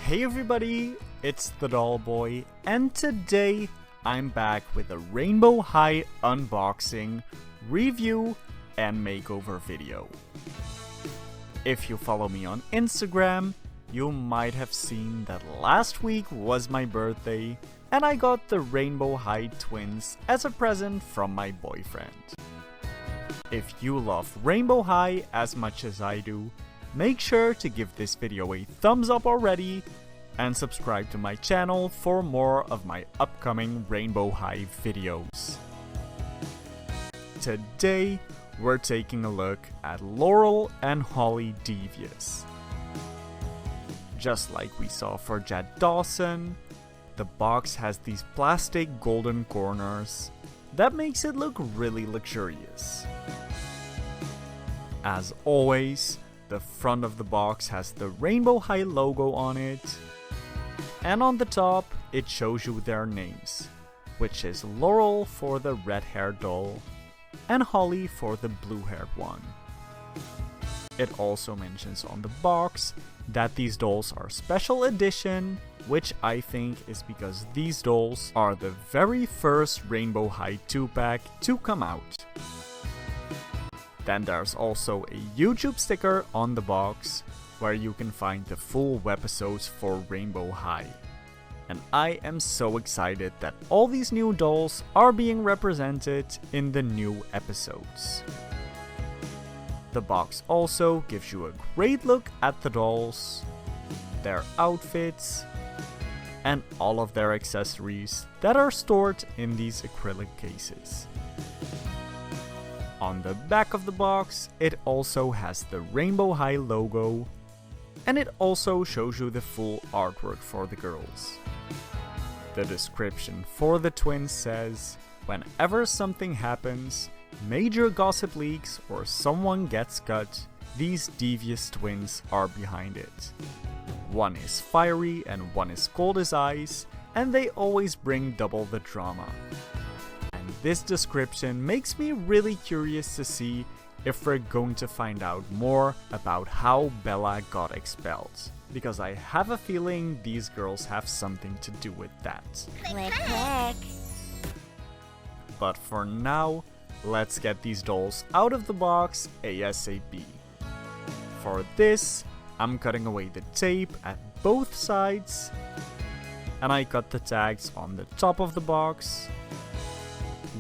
Hey everybody, it's the Doll Boy, and today I'm back with a Rainbow High unboxing, review, and makeover video. If you follow me on Instagram, you might have seen that last week was my birthday, and I got the Rainbow High twins as a present from my boyfriend. If you love Rainbow High as much as I do, make sure to give this video a thumbs up already and subscribe to my channel for more of my upcoming Rainbow High videos. Today, we're taking a look at Laurel and Holly Devious. Just like we saw for Jed Dawson, the box has these plastic golden corners that makes it look really luxurious. As always, the front of the box has the Rainbow High logo on it, and on the top it shows you their names, which is Laurel for the red-haired doll and Holly for the blue-haired one. It also mentions on the box that these dolls are special edition, which I think is because these dolls are the very first Rainbow High 2-pack to come out. Then there's also a YouTube sticker on the box where you can find the full webisodes for Rainbow High. And I am so excited that all these new dolls are being represented in the new episodes. The box also gives you a great look at the dolls, their outfits, and all of their accessories that are stored in these acrylic cases. On the back of the box, it also has the Rainbow High logo, and it also shows you the full artwork for the girls. The description for the twins says, whenever something happens, major gossip leaks or someone gets cut, these devious twins are behind it. One is fiery and one is cold as ice, and they always bring double the drama. This description makes me really curious to see if we're going to find out more about how Bella got expelled, because I have a feeling these girls have something to do with that. Click, click. But for now, let's get these dolls out of the box ASAP. For this, I'm cutting away the tape at both sides, and I cut the tags on the top of the box,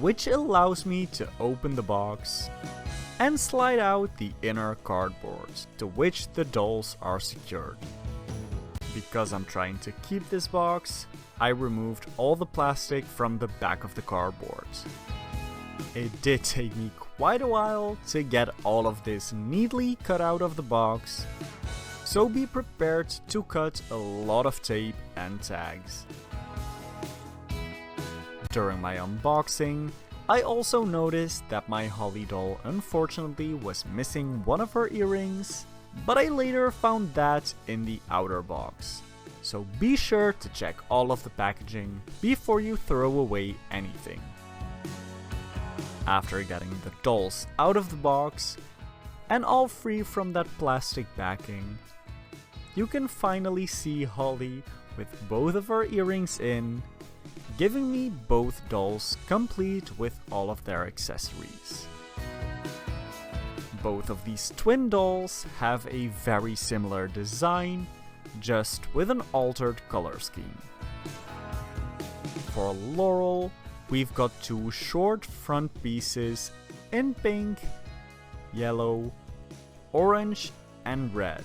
which allows me to open the box and slide out the inner cardboard to which the dolls are secured. Because I'm trying to keep this box, I removed all the plastic from the back of the cardboard. It did take me quite a while to get all of this neatly cut out of the box, so be prepared to cut a lot of tape and tags. During my unboxing, I also noticed that my Holly doll unfortunately was missing one of her earrings, but I later found that in the outer box. So be sure to check all of the packaging before you throw away anything. After getting the dolls out of the box and all free from that plastic backing, you can finally see Holly with both of her earrings in, giving me both dolls complete with all of their accessories. Both of these twin dolls have a very similar design, just with an altered color scheme. For Laurel, we've got two short front pieces in pink, yellow, orange, and red.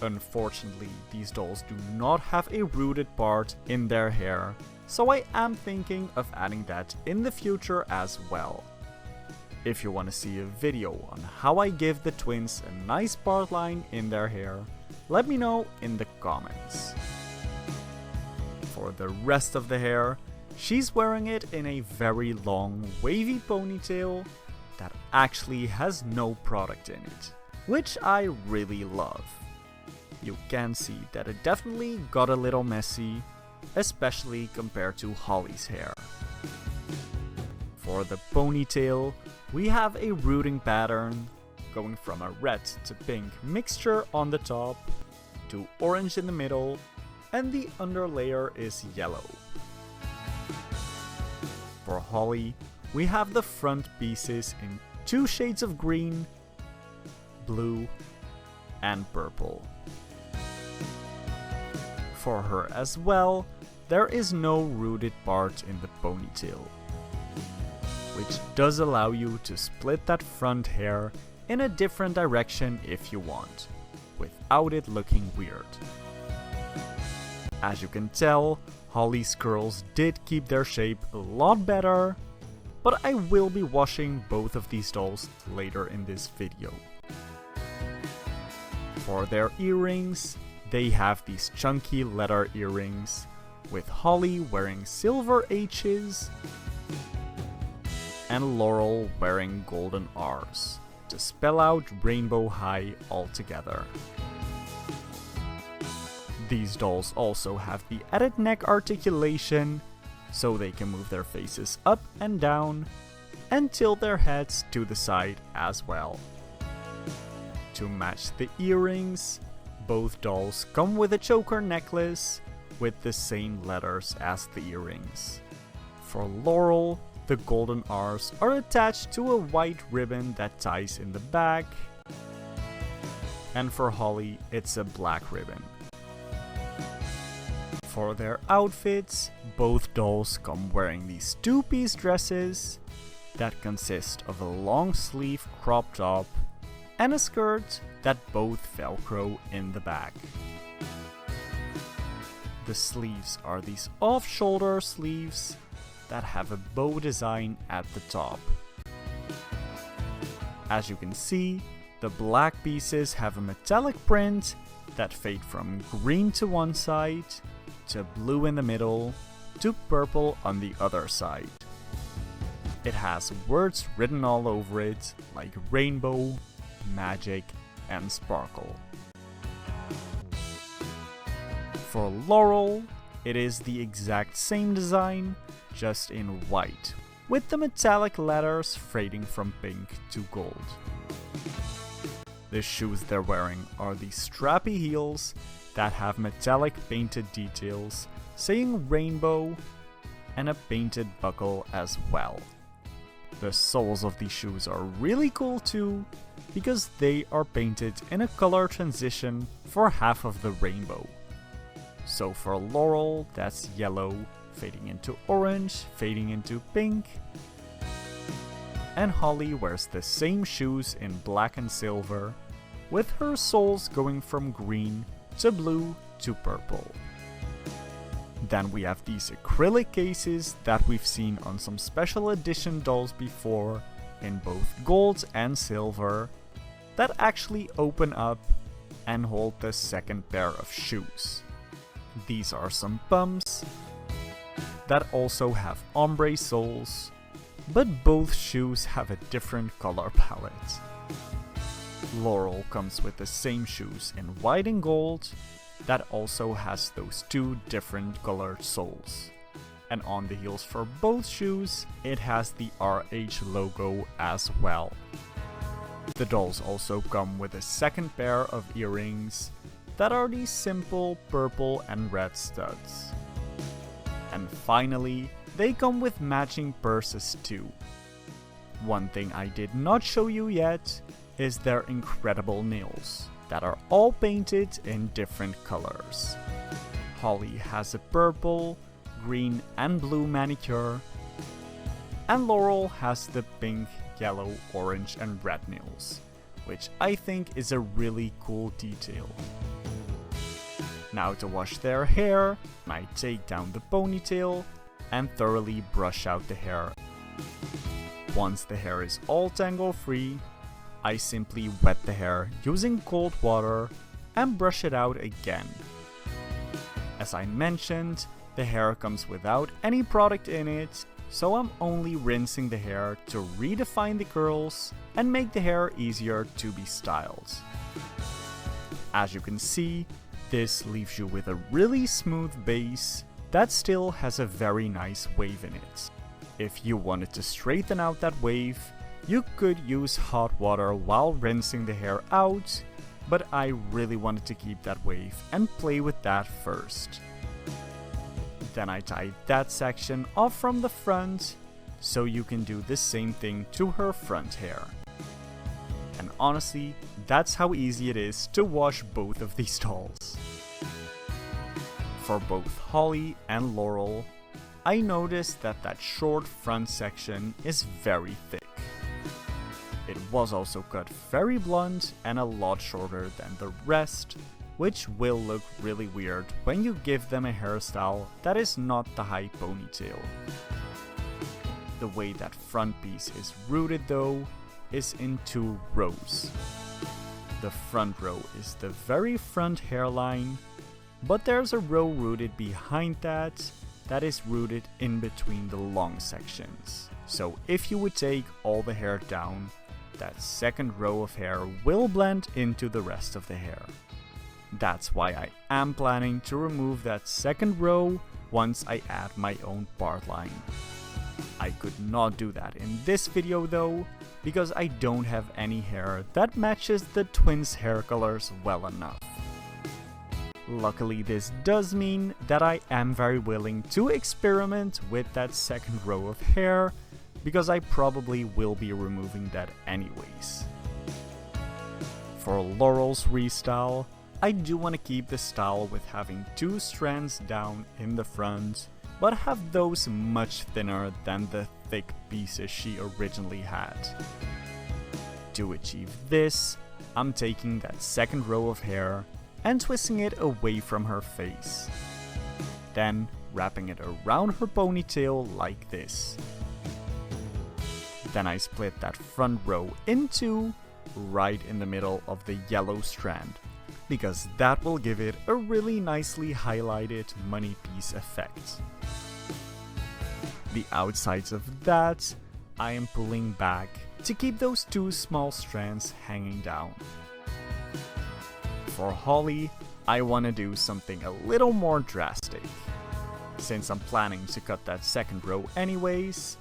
Unfortunately, these dolls do not have a rooted part in their hair, so I am thinking of adding that in the future as well. If you want to see a video on how I give the twins a nice part line in their hair, let me know in the comments. For the rest of the hair, she's wearing it in a very long wavy ponytail that actually has no product in it, which I really love. You can see that it definitely got a little messy, especially compared to Holly's hair. For the ponytail, we have a rooting pattern going from a red to pink mixture on the top, to orange in the middle, and the underlayer is yellow. For Holly, we have the front pieces in 2 shades of green, blue, and purple. For her as well, there is no rooted part in the ponytail, which does allow you to split that front hair in a different direction if you want, without it looking weird. As you can tell, Holly's curls did keep their shape a lot better, but I will be washing both of these dolls later in this video. For their earrings, they have these chunky leather earrings, with Holly wearing silver H's and Laurel wearing golden R's to spell out Rainbow High altogether. These dolls also have the added neck articulation, so they can move their faces up and down and tilt their heads to the side as well. To match the earrings, both dolls come with a choker necklace with the same letters as the earrings. For Laurel, the golden R's are attached to a white ribbon that ties in the back, and for Holly, it's a black ribbon. For their outfits, both dolls come wearing these 2-piece dresses that consist of a long sleeve crop top and a skirt that both velcro in the back. The sleeves are these off-shoulder sleeves that have a bow design at the top. As you can see, the black pieces have a metallic print that fade from green to one side, to blue in the middle, to purple on the other side. It has words written all over it, like rainbow, magic, and sparkle. For Laurel, it is the exact same design, just in white, with the metallic letters fading from pink to gold. The shoes they're wearing are these strappy heels that have metallic painted details saying rainbow and a painted buckle as well. The soles of these shoes are really cool too, because they are painted in a color transition for half of the rainbow. So for Laurel, that's yellow, fading into orange, fading into pink. And Holly wears the same shoes in black and silver, with her soles going from green to blue to purple. Then we have these acrylic cases that we've seen on some special edition dolls before, in both gold and silver, that actually open up and hold the second pair of shoes. These are some pumps that also have ombre soles, but both shoes have a different color palette. Laurel comes with the same shoes in white and gold that also has those 2 different colored soles. And on the heels for both shoes, it has the RH logo as well. The dolls also come with a second pair of earrings that are these simple purple and red studs. And finally, they come with matching purses too. One thing I did not show you yet is their incredible nails that are all painted in different colors. Holly has a purple, green and blue manicure, and Laurel has the pink, yellow, orange and red nails, which I think is a really cool detail. Now to wash their hair, I take down the ponytail and thoroughly brush out the hair. Once the hair is all tangle free, I simply wet the hair using cold water and brush it out again. As I mentioned, the hair comes without any product in it, so I'm only rinsing the hair to redefine the curls and make the hair easier to be styled. As you can see, this leaves you with a really smooth base that still has a very nice wave in it. If you wanted to straighten out that wave, you could use hot water while rinsing the hair out but I really wanted to keep that wave and play with that first. Then I tied that section off from the front, so you can do the same thing to her front hair. And honestly, that's how easy it is to wash both of these dolls. For both Holly and Laurel, I noticed that that short front section is very thick. It was also cut very blunt and a lot shorter than the rest, which will look really weird when you give them a hairstyle that is not the high ponytail. The way that front piece is rooted though is in 2 rows. The front row is the very front hairline, but there's a row rooted behind that is rooted in between the long sections. So if you would take all the hair down, that second row of hair will blend into the rest of the hair. That's why I am planning to remove that second row once I add my own part line. I could not do that in this video though, because I don't have any hair that matches the twins' hair colors well enough. Luckily, this does mean that I am very willing to experiment with that second row of hair, because I probably will be removing that anyways. For Laurel's restyle, I do want to keep the style with having 2 strands down in the front, but have those much thinner than the thick pieces she originally had. To achieve this, I'm taking that second row of hair and twisting it away from her face. Then wrapping it around her ponytail like this. Then I split that front row in 2, right in the middle of the yellow strand, because that will give it a really nicely highlighted money piece effect. The outsides of that I am pulling back to keep those 2 small strands hanging down. For Holly, I want to do something a little more drastic. Since I'm planning to cut that second row anyways,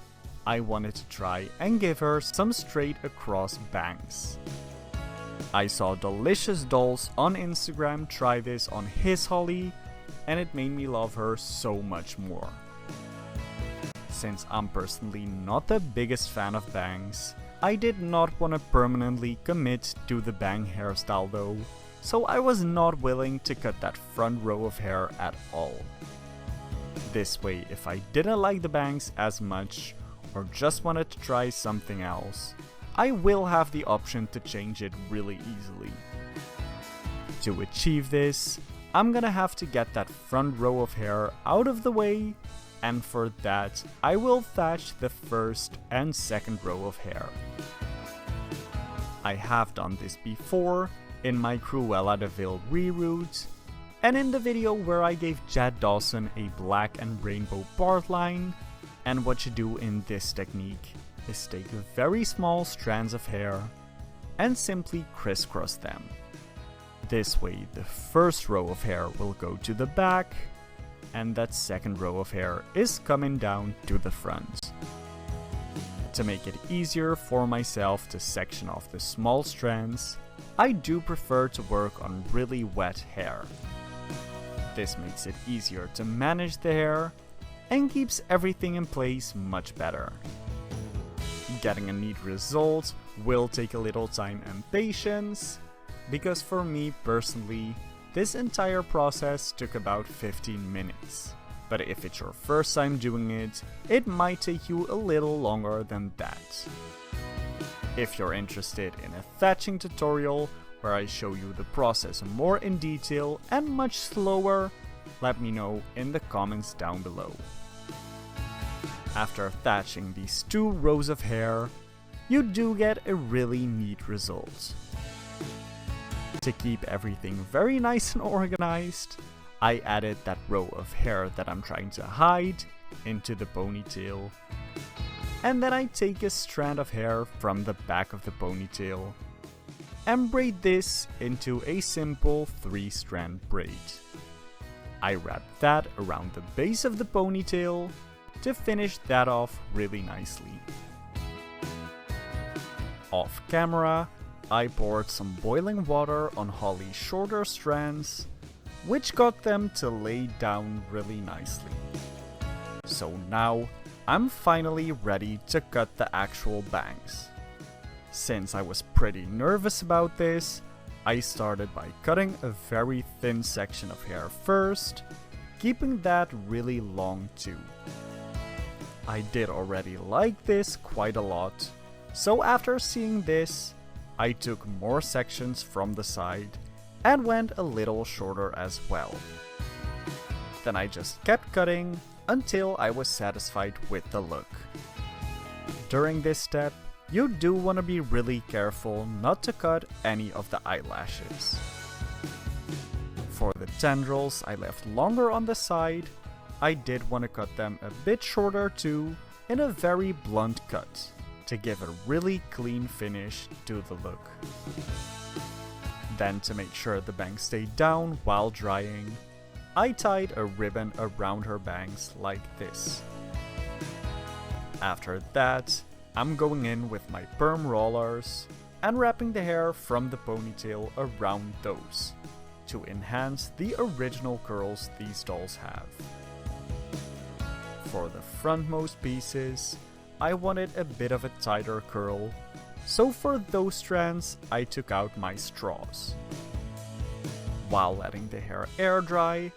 I wanted to try and give her some straight across bangs. I saw Delicious Dolls on Instagram try this on his Holly, and it made me love her so much more. Since I'm personally not the biggest fan of bangs, I did not want to permanently commit to the bang hairstyle though, so I was not willing to cut that front row of hair at all. This way, if I didn't like the bangs as much, or just wanted to try something else, I will have the option to change it really easily. To achieve this, I'm gonna have to get that front row of hair out of the way, and for that, I will thatch the first and second row of hair. I have done this before in my Cruella de Vil reroute, and in the video where I gave Jad Dawson a black and rainbow part line. And what you do in this technique is take very small strands of hair and simply crisscross them. This way the first row of hair will go to the back, and that second row of hair is coming down to the front. To make it easier for myself to section off the small strands, I do prefer to work on really wet hair. This makes it easier to manage the hair and keeps everything in place much better. Getting a neat result will take a little time and patience, because for me personally, this entire process took about 15 minutes. But if it's your first time doing it, it might take you a little longer than that. If you're interested in a thatching tutorial where I show you the process more in detail and much slower, let me know in the comments down below. After thatching these 2 rows of hair, you do get a really neat result. To keep everything very nice and organized, I added that row of hair that I'm trying to hide into the ponytail. And then I take a strand of hair from the back of the ponytail and braid this into a simple 3-strand braid. I wrap that around the base of the ponytail to finish that off really nicely. Off camera, I poured some boiling water on Holly's shorter strands, which got them to lay down really nicely. So now, I'm finally ready to cut the actual bangs. Since I was pretty nervous about this, I started by cutting a very thin section of hair first, keeping that really long too. I did already like this quite a lot, so after seeing this, I took more sections from the side and went a little shorter as well. Then I just kept cutting until I was satisfied with the look. During this step, you do want to be really careful not to cut any of the eyelashes. For the tendrils I left longer on the side, I did want to cut them a bit shorter too, in a very blunt cut, to give a really clean finish to the look. Then, to make sure the bangs stayed down while drying, I tied a ribbon around her bangs like this. After that, I'm going in with my perm rollers and wrapping the hair from the ponytail around those, to enhance the original curls these dolls have. For the frontmost pieces, I wanted a bit of a tighter curl, so for those strands I took out my straws. While letting the hair air dry,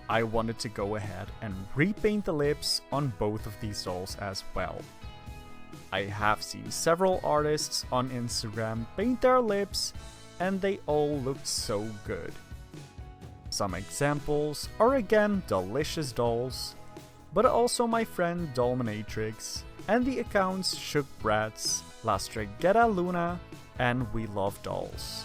I wanted to go ahead and repaint the lips on both of these dolls as well. I have seen several artists on Instagram paint their lips, and they all looked so good. Some examples are again delicious dolls, but also my friend Dollmanatrix and the accounts Shook Brats, La Strigetta Luna, and We Love Dolls.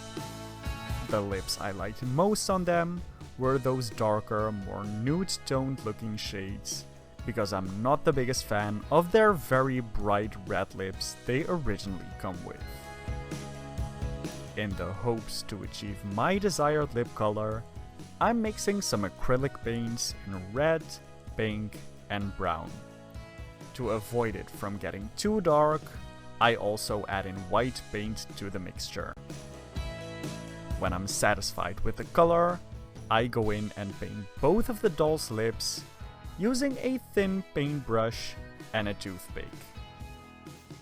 The lips I liked most on them were those darker, more nude-toned looking shades, because I'm not the biggest fan of their very bright red lips they originally come with. In the hopes to achieve my desired lip color, I'm mixing some acrylic paints in red, pink, and brown. To avoid it from getting too dark, I also add in white paint to the mixture. When I'm satisfied with the color, I go in and paint both of the dolls' lips using a thin paintbrush and a toothpick.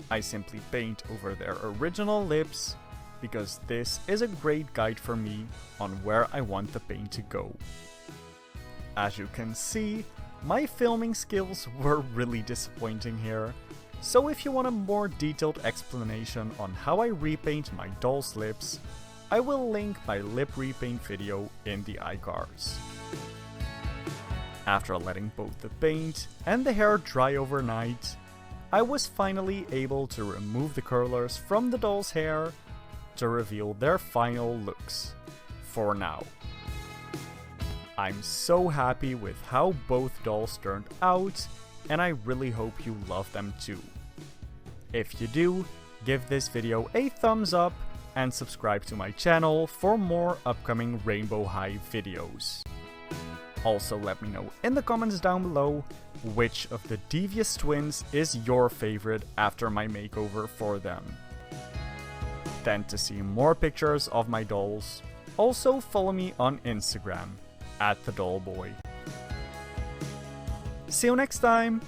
I simply paint over their original lips because this is a great guide for me on where I want the paint to go. As you can see, my filming skills were really disappointing here, so if you want a more detailed explanation on how I repaint my doll's lips, I will link my lip repaint video in the iCards. After letting both the paint and the hair dry overnight, I was finally able to remove the curlers from the doll's hair to reveal their final looks, for now. I'm so happy with how both dolls turned out, and I really hope you love them too. If you do, give this video a thumbs up and subscribe to my channel for more upcoming Rainbow High videos. Also let me know in the comments down below which of the Devious twins is your favorite after my makeover for them. Then to see more pictures of my dolls, also follow me on Instagram @thedollboy. See you next time!